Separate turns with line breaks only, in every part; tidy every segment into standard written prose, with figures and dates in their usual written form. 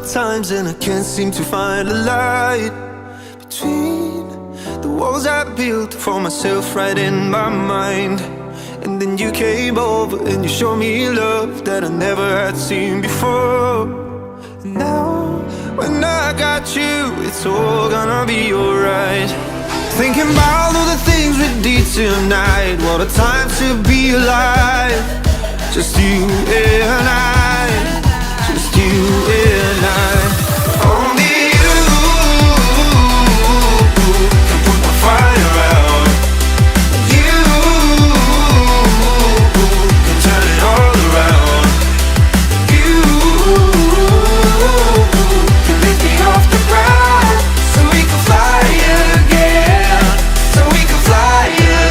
sometimes and I can't seem to find a light between the walls I built for myself right in my mind. And then you came over and you showed me love that I never had seen before. And now when I got you, it's all gonna be alright. Thinking about all the things we did tonight. What a time to be alive. Just you and I, just you and I. Only you can put my fire out. You can turn it all around. You can lift me off the ground, so we can fly again, so we can fly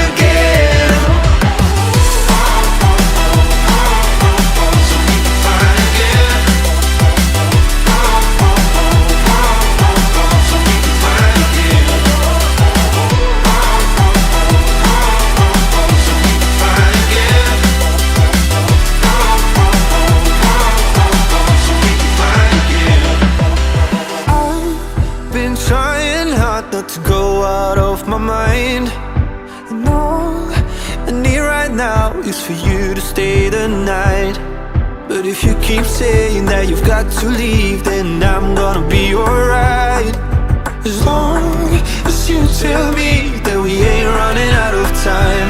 again. Trying hard not to go out of my mind. And all I need right now is for you to stay the night. But if you keep saying that you've got to leave, then I'm gonna be alright. As long as you tell me that we ain't running out of time.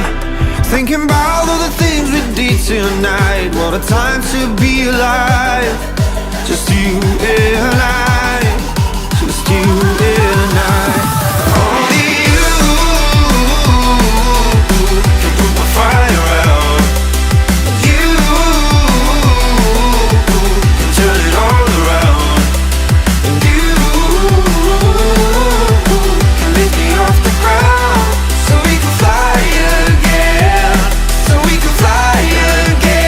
Thinking about all the things we did tonight. What a time to be alive. Just you and I, just you and I. Only you can put my fire out. You can turn it all around. And you can lift me off the ground, so we can fly again, so we can fly again.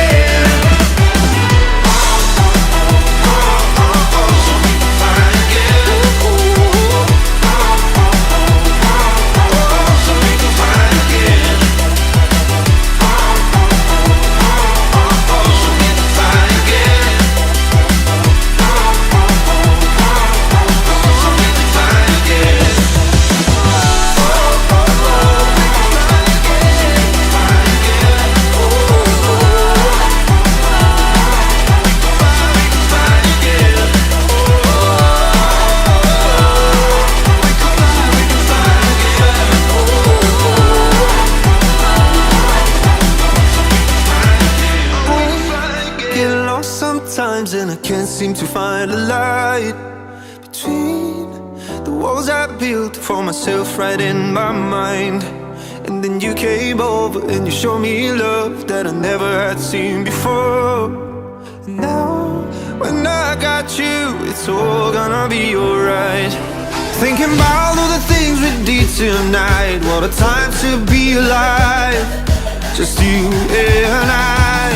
Sometimes and I can't seem to find a light between the walls I built for myself right in my mind. And then you came over and you showed me love that I never had seen before. And now when I got you, it's all gonna be alright. Thinking about all the things we did tonight. What a time to be alive. Just you and I,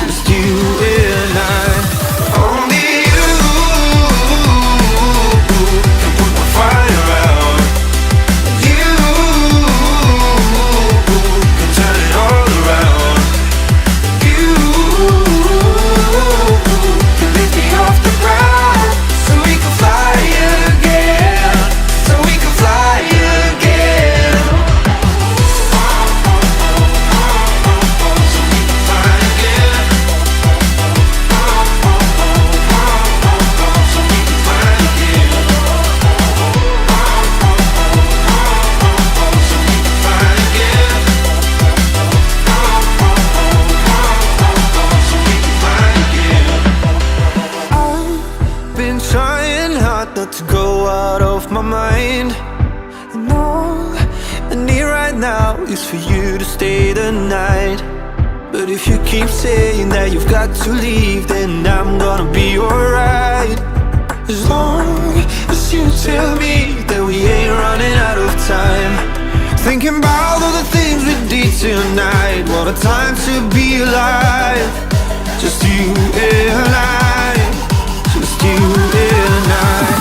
just you and I. Only you can put my fire out. You can turn it all around. You can lift me off the ground, so we can fly again, so we can fly again. Not to go out of my mind. And all I need right now is for you to stay the night. But if you keep saying that you've got to leave, then I'm gonna be alright. As long as you tell me that we ain't running out of time. Thinking about all the things we did tonight. What a time to be alive. Just you and I, just you and I.